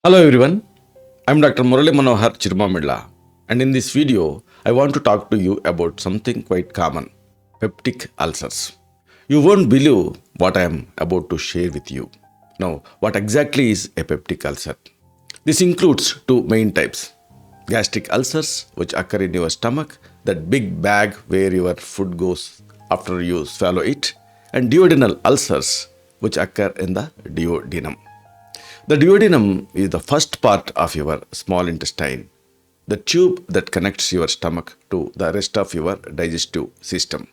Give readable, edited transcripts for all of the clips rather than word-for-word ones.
Hello everyone, I'm Dr. Murali Manohar Chirumamilla, and in this video, I want to talk to you about something quite common: peptic ulcers. You won't believe what I am about to share with you. Now, what exactly is a peptic ulcer? This includes two main types: gastric ulcers, which occur in your stomach, that big bag where your food goes after you swallow it, and duodenal ulcers, which occur in the duodenum. The duodenum is the first part of your small intestine, the tube that connects your stomach to the rest of your digestive system.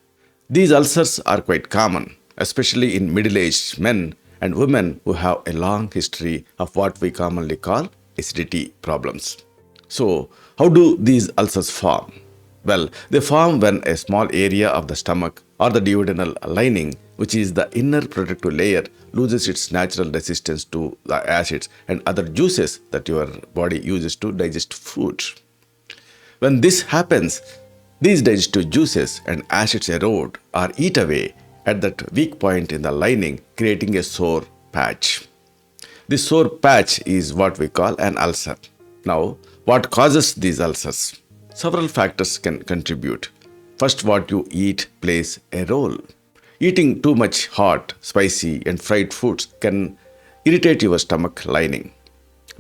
These ulcers are quite common, especially in middle aged men and women who have a long history of what we commonly call acidity problems. So, how do these ulcers form? Well, they form when a small area of the stomach or the duodenal lining, which is the inner protective layer, loses its natural resistance to the acids and other juices that your body uses to digest food. When this happens, these digestive juices and acids erode or eat away at that weak point in the lining, creating a sore patch. This sore patch is what we call an ulcer. Now, what causes these ulcers? Several factors can contribute. First, what you eat plays a role. Eating too much hot, spicy, and fried foods can irritate your stomach lining.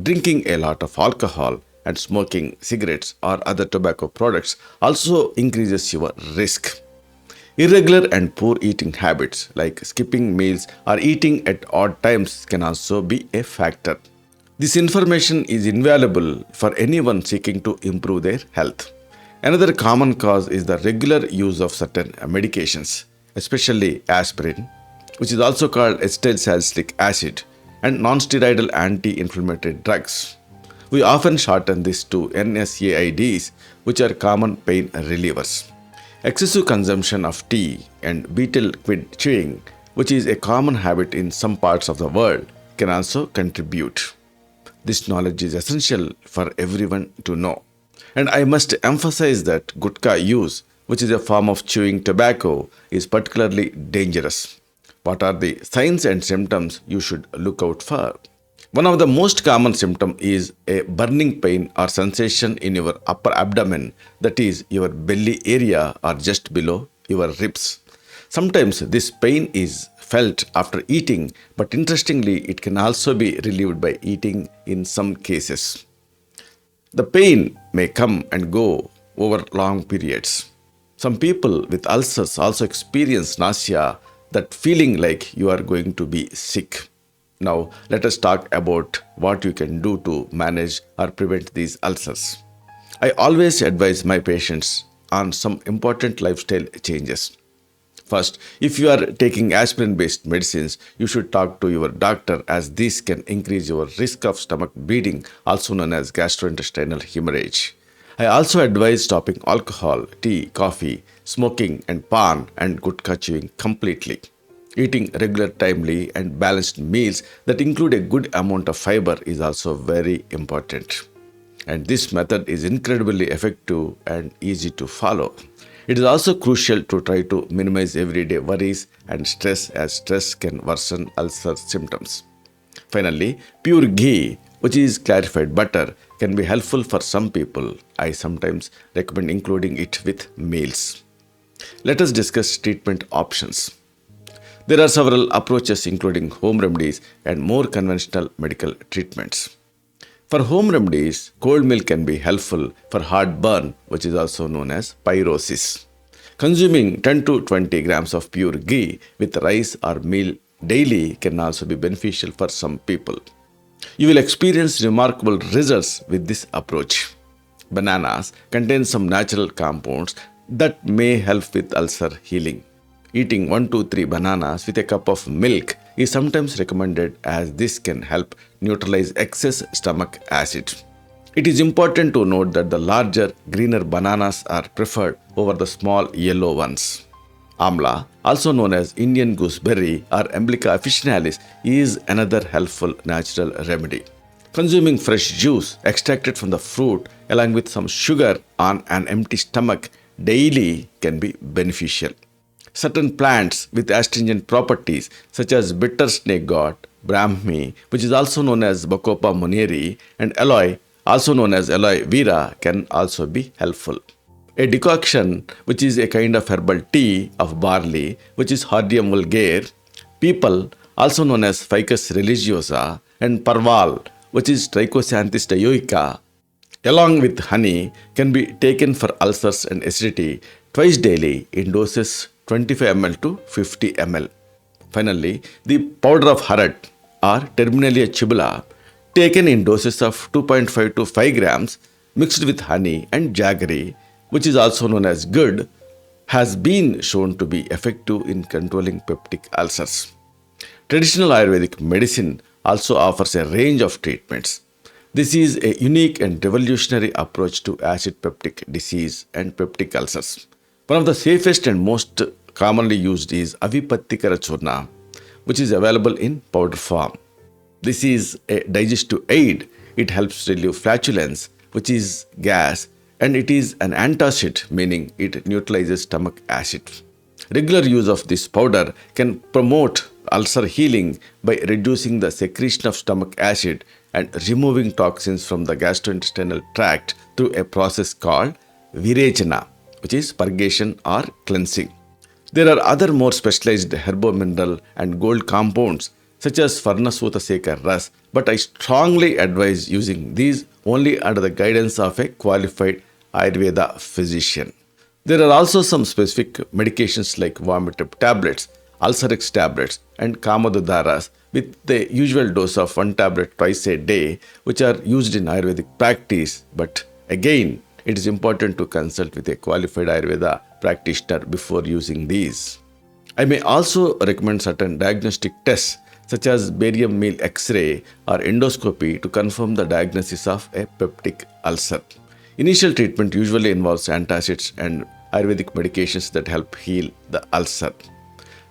Drinking a lot of alcohol and smoking cigarettes or other tobacco products also increases your risk. Irregular and poor eating habits like skipping meals or eating at odd times can also be a factor. This information is invaluable for anyone seeking to improve their health. Another common cause is the regular use of certain medications, especially aspirin, which is also called acetyl salicylic acid, and nonsteroidal anti-inflammatory drugs. We often shorten this to NSAIDs, which are common pain relievers. Excessive consumption of tea and betel quid chewing, which is a common habit in some parts of the world, can also contribute. This knowledge is essential for everyone to know. And I must emphasize that gutka use, which is a form of chewing tobacco, is particularly dangerous. What are the signs and symptoms you should look out for? One of the most common symptoms is a burning pain or sensation in your upper abdomen, that is, your belly area or just below your ribs. Sometimes this pain is felt after eating, but interestingly, it can also be relieved by eating in some cases. The pain may come and go over long periods. Some people with ulcers also experience nausea, that feeling like you are going to be sick. Now, let us talk about what you can do to manage or prevent these ulcers. I always advise my patients on some important lifestyle changes. First, if you are taking aspirin based medicines, you should talk to your doctor, as this can increase your risk of stomach bleeding, also known as gastrointestinal hemorrhage. I also advise stopping alcohol, tea, coffee, smoking, and pan and gutka chewing completely. Eating regular, timely, and balanced meals that include a good amount of fiber is also very important. And this method is incredibly effective and easy to follow. It is also crucial to try to minimize everyday worries and stress, as stress can worsen ulcer symptoms. Finally, pure ghee, which is clarified butter, can be helpful for some people. I sometimes recommend including it with meals. Let us discuss treatment options. There are several approaches, including home remedies and more conventional medical treatments. For home remedies, cold milk can be helpful for heartburn, which is also known as pyrosis. Consuming 10 to 20 grams of pure ghee with rice or meal daily can also be beneficial for some people. You will experience remarkable results with this approach. Bananas contain some natural compounds that may help with ulcer healing. Eating 1 to 3 bananas with a cup of milk is sometimes recommended, as this can help neutralize excess stomach acid. It is important to note that the larger, greener bananas are preferred over the small yellow ones. Amla, also known as Indian gooseberry or Emblica officinalis, is another helpful natural remedy. Consuming fresh juice extracted from the fruit along with some sugar on an empty stomach daily can be beneficial. Certain plants with astringent properties, such as bitter snake gourd, Brahmi, which is also known as Bacopa monnieri, and aloe, also known as aloe vera, can also be helpful. A decoction, which is a kind of herbal tea of barley, which is Hordeum vulgare, people, also known as Ficus religiosa, and parval, which is Trichosanthis dioica, along with honey, can be taken for ulcers and acidity twice daily in doses 25 ml to 50 ml. Finally, the powder of harat or Terminalia chibula, taken in doses of 2.5 to 5 grams mixed with honey and jaggery, which is also known as good, has been shown to be effective in controlling peptic ulcers. Traditional Ayurvedic medicine also offers a range of treatments. This is a unique and revolutionary approach to acid peptic disease and peptic ulcers. One of the safest and most commonly used is Avipattikara Churna, which is available in powder form. This is a digestive aid. It helps relieve flatulence, which is gas, and it is an antacid, meaning it neutralizes stomach acid. Regular use of this powder can promote ulcer healing by reducing the secretion of stomach acid and removing toxins from the gastrointestinal tract through a process called virechana, which is purgation or cleansing. There are other more specialized herbo-mineral and gold compounds such as Farnasuta Sekar Ras, but I strongly advise using these only under the guidance of a qualified Ayurveda physician. There are also some specific medications like vomitive tablets, Ulcerix tablets, and Kamadadaras with the usual dose of 1 tablet twice a day, which are used in Ayurvedic practice. But again, it is important to consult with a qualified Ayurveda practitioner before using these. I may also recommend certain diagnostic tests such as barium meal X-ray or endoscopy to confirm the diagnosis of a peptic ulcer. Initial treatment usually involves antacids and Ayurvedic medications that help heal the ulcer.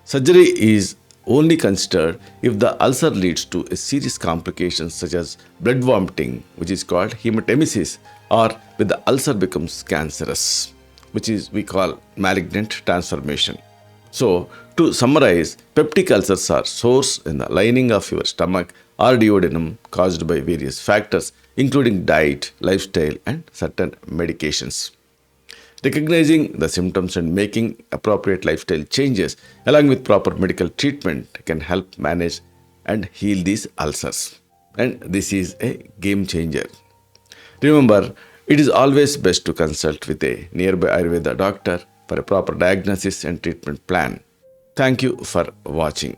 Surgery is only considered if the ulcer leads to a serious complications such as blood vomiting, which is called hematemesis, or when the ulcer becomes cancerous, which is we call malignant transformation. So, to summarize, peptic ulcers are sores in the lining of your stomach or duodenum caused by various factors, including diet, lifestyle, and certain medications. Recognizing the symptoms and making appropriate lifestyle changes along with proper medical treatment can help manage and heal these ulcers. And this is a game changer. Remember, it is always best to consult with a nearby Ayurveda doctor for a proper diagnosis and treatment plan. Thank you for watching.